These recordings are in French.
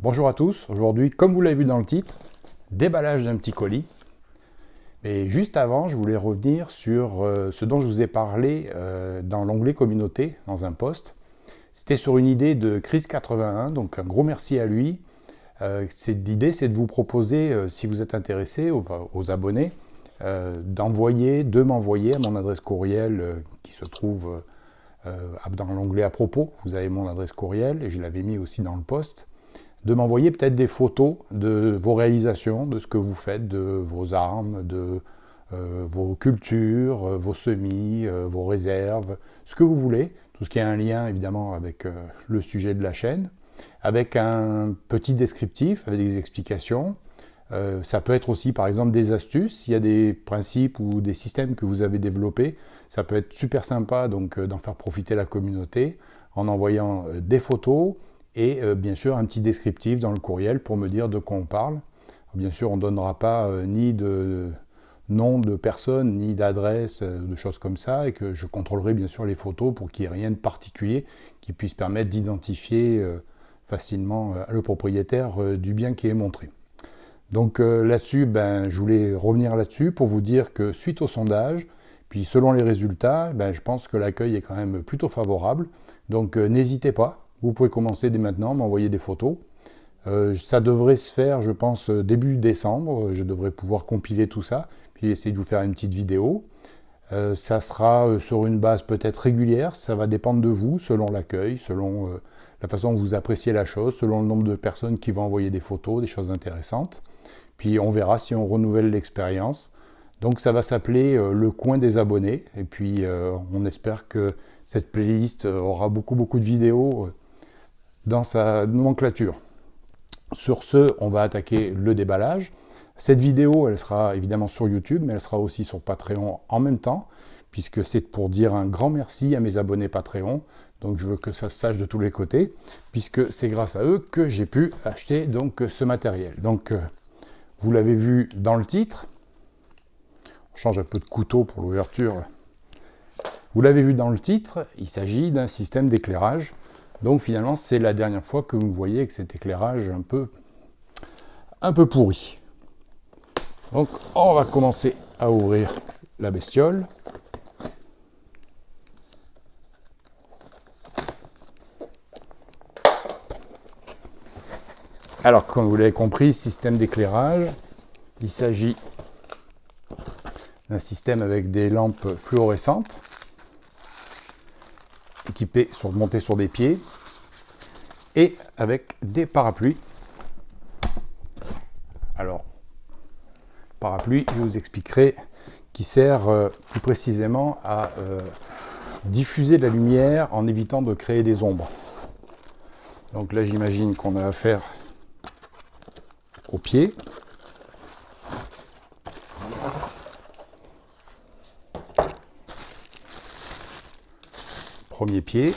Bonjour à tous, aujourd'hui, comme vous l'avez vu dans le titre, déballage d'un petit colis. Mais juste avant, je voulais revenir sur ce dont je vous ai parlé dans l'onglet communauté, dans un post. C'était sur une idée de Chris81, donc un gros merci à lui. L'idée, c'est de vous proposer, si vous êtes intéressé, aux abonnés, de m'envoyer à mon adresse courriel qui se trouve dans l'onglet à propos. Vous avez mon adresse courriel et je l'avais mis aussi dans le post. De m'envoyer peut-être des photos de vos réalisations, de ce que vous faites, de vos armes, de vos cultures, vos semis, vos réserves, ce que vous voulez, tout ce qui a un lien évidemment avec le sujet de la chaîne, avec un petit descriptif, avec des explications. Ça peut être aussi par exemple des astuces, s'il y a des principes ou des systèmes que vous avez développés, ça peut être super sympa donc d'en faire profiter la communauté en envoyant des photos, et bien sûr un petit descriptif dans le courriel pour me dire de quoi on parle. Bien sûr, on ne donnera pas ni de nom de personne, ni d'adresse, de choses comme ça, et que je contrôlerai bien sûr les photos pour qu'il n'y ait rien de particulier qui puisse permettre d'identifier facilement le propriétaire du bien qui est montré. Donc là-dessus, je voulais revenir là-dessus pour vous dire que suite au sondage, puis selon les résultats, je pense que l'accueil est quand même plutôt favorable. Donc n'hésitez pas. Vous pouvez commencer dès maintenant, m'envoyer des photos. Ça devrait se faire, je pense, début décembre. Je devrais pouvoir compiler tout ça, puis essayer de vous faire une petite vidéo. Ça sera sur une base peut-être régulière. Ça va dépendre de vous, selon l'accueil, selon la façon dont vous appréciez la chose, selon le nombre de personnes qui vont envoyer des photos, des choses intéressantes. Puis on verra si on renouvelle l'expérience. Donc ça va s'appeler le coin des abonnés. Et puis on espère que cette playlist aura beaucoup de vidéos dans sa nomenclature. Sur ce, on va attaquer le déballage. Cette vidéo, elle sera évidemment sur YouTube, mais elle sera aussi sur Patreon en même temps, puisque c'est pour dire un grand merci à mes abonnés Patreon. Donc je veux que ça se sache de tous les côtés, puisque c'est grâce à eux que j'ai pu acheter donc ce matériel. Donc vous l'avez vu dans le titre. On change un peu de couteau pour l'ouverture. Vous l'avez vu dans le titre, il s'agit d'un système d'éclairage. Donc finalement, c'est la dernière fois que vous voyez avec cet éclairage un peu pourri. Donc on va commencer à ouvrir la bestiole. Alors, comme vous l'avez compris, système d'éclairage, il s'agit d'un système avec des lampes fluorescentes, montées sur des pieds, et avec des parapluies. Alors, parapluie, je vous expliquerai, qui sert plus précisément à diffuser de la lumière en évitant de créer des ombres. Donc là, j'imagine qu'on a affaire au pied. Premier pied.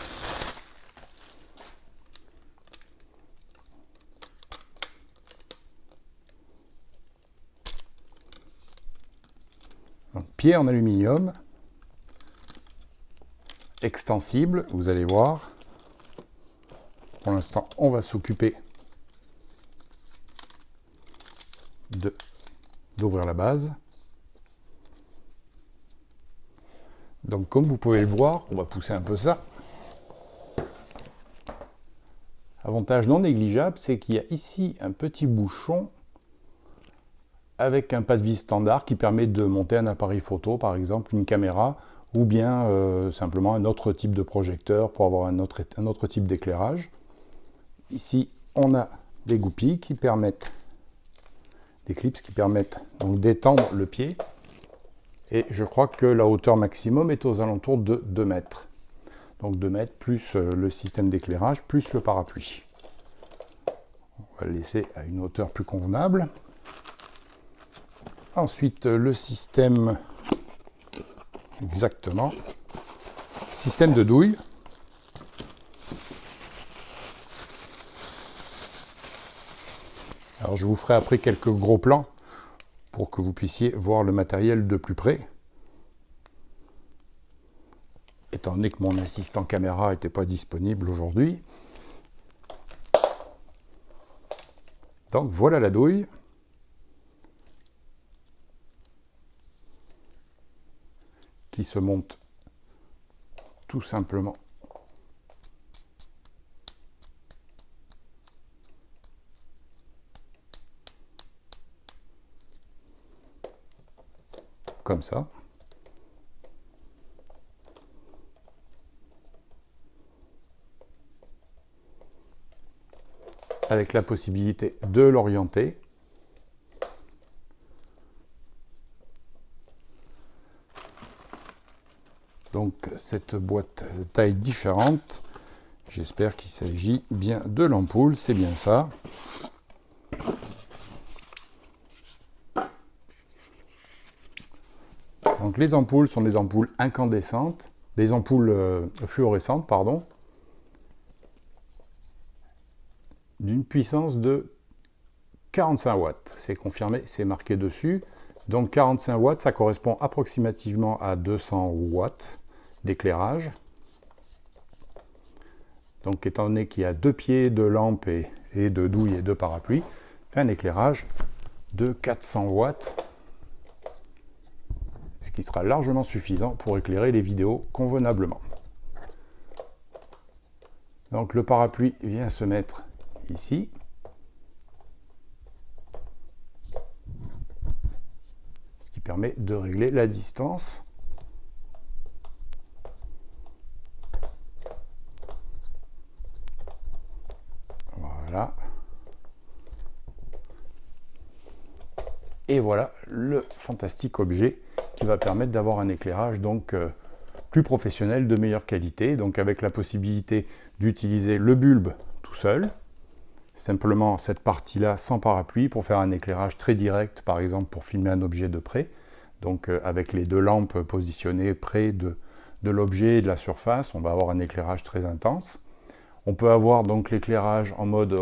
Donc, pied en aluminium, extensible, vous allez voir. Pour l'instant, on va s'occuper d'ouvrir la base. Donc comme vous pouvez le voir, on va pousser un peu ça. Avantage non négligeable, c'est qu'il y a ici un petit bouchon avec un pas de vis standard qui permet de monter un appareil photo, par exemple une caméra, ou bien simplement un autre type de projecteur pour avoir un autre type d'éclairage. Ici, on a des goupilles qui permettent, des clips qui permettent donc d'étendre le pied. Et je crois que la hauteur maximum est aux alentours de 2 mètres. Donc 2 mètres plus le système d'éclairage, plus le parapluie. On va le laisser à une hauteur plus convenable. Ensuite, le système, exactement, système de douille. Alors je vous ferai après quelques gros plans pour que vous puissiez voir le matériel de plus près. Étant donné que mon assistant caméra n'était pas disponible aujourd'hui. Donc voilà la douille. Qui se monte tout simplement comme ça. Avec la possibilité de l'orienter. Donc cette boîte taille différente, j'espère qu'il s'agit bien de l'ampoule, c'est bien ça. Donc les ampoules sont des ampoules incandescentes, des ampoules fluorescentes, pardon, d'une puissance de 45 watts. C'est confirmé, c'est marqué dessus. Donc 45 watts, ça correspond approximativement à 200 watts d'éclairage. Donc étant donné qu'il y a 2 pieds de lampe et de douille et de parapluie, fait un éclairage de 400 watts, ce qui sera largement suffisant pour éclairer les vidéos convenablement. Donc le parapluie vient se mettre ici. Ce qui permet de régler la distance. Voilà. Et voilà le fantastique objet qui va permettre d'avoir un éclairage donc plus professionnel, de meilleure qualité, donc avec la possibilité d'utiliser le bulbe tout seul, simplement cette partie-là sans parapluie pour faire un éclairage très direct, par exemple pour filmer un objet de près, donc avec les 2 lampes positionnées près de l'objet et de la surface, on va avoir un éclairage très intense. On peut avoir donc l'éclairage en mode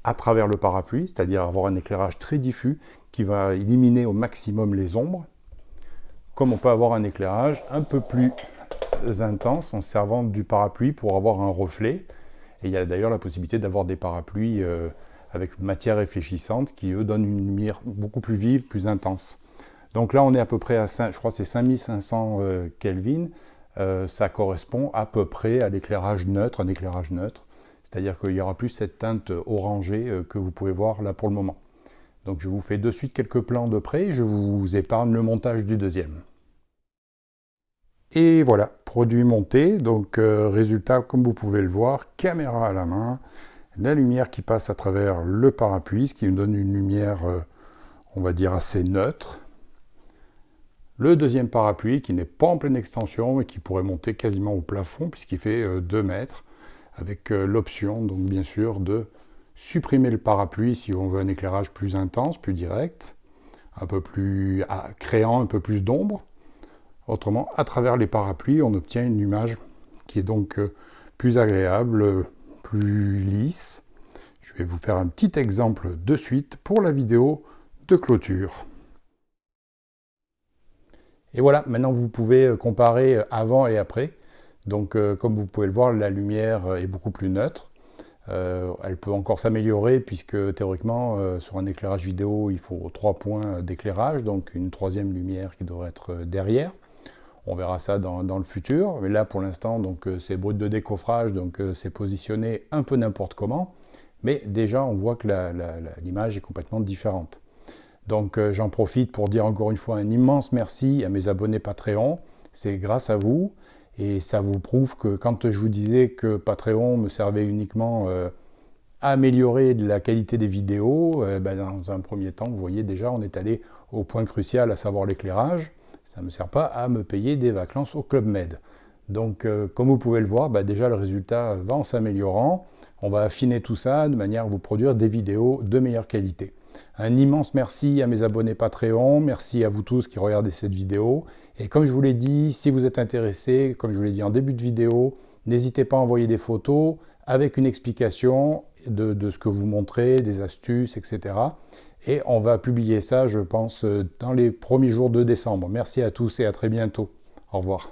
à travers le parapluie, c'est-à-dire avoir un éclairage très diffus qui va éliminer au maximum les ombres, comme on peut avoir un éclairage un peu plus intense en servant du parapluie pour avoir un reflet. Et il y a d'ailleurs la possibilité d'avoir des parapluies avec matière réfléchissante qui, eux, donnent une lumière beaucoup plus vive, plus intense. Donc là, on est à peu près à, je crois, c'est 5500 Kelvin. Ça correspond à peu près à l'éclairage neutre, un éclairage neutre. C'est-à-dire qu'il n'y aura plus cette teinte orangée que vous pouvez voir là pour le moment. Donc je vous fais de suite quelques plans de près, je vous épargne le montage du deuxième. Et voilà, produit monté, donc résultat comme vous pouvez le voir, caméra à la main, la lumière qui passe à travers le parapluie, ce qui nous donne une lumière, on va dire, assez neutre. Le deuxième parapluie qui n'est pas en pleine extension, mais qui pourrait monter quasiment au plafond, puisqu'il fait 2 mètres, avec l'option, donc bien sûr, de supprimer le parapluie si on veut un éclairage plus intense, plus direct, un peu plus créant un peu plus d'ombre. Autrement, à travers les parapluies, on obtient une image qui est donc plus agréable, plus lisse. Je vais vous faire un petit exemple de suite pour la vidéo de clôture. Et voilà, maintenant vous pouvez comparer avant et après. Donc comme vous pouvez le voir, la lumière est beaucoup plus neutre. Elle peut encore s'améliorer puisque théoriquement, sur un éclairage vidéo, il faut 3 points d'éclairage, donc une 3e lumière qui devrait être derrière. On verra ça dans le futur, mais là pour l'instant, c'est brut de décoffrage, donc c'est positionné un peu n'importe comment, mais déjà on voit que l'image est complètement différente. Donc j'en profite pour dire encore une fois un immense merci à mes abonnés Patreon, c'est grâce à vous, et ça vous prouve que quand je vous disais que Patreon me servait uniquement à améliorer la qualité des vidéos, dans un premier temps, vous voyez déjà, on est allé au point crucial, à savoir l'éclairage. Ça ne me sert pas à me payer des vacances au Club Med. Donc, comme vous pouvez le voir, déjà le résultat va en s'améliorant. On va affiner tout ça de manière à vous produire des vidéos de meilleure qualité. Un immense merci à mes abonnés Patreon, merci à vous tous qui regardez cette vidéo. Et comme je vous l'ai dit, si vous êtes intéressés, comme je vous l'ai dit en début de vidéo, n'hésitez pas à envoyer des photos avec une explication de ce que vous montrez, des astuces, etc. Et on va publier ça, je pense, dans les premiers jours de décembre. Merci à tous et à très bientôt. Au revoir.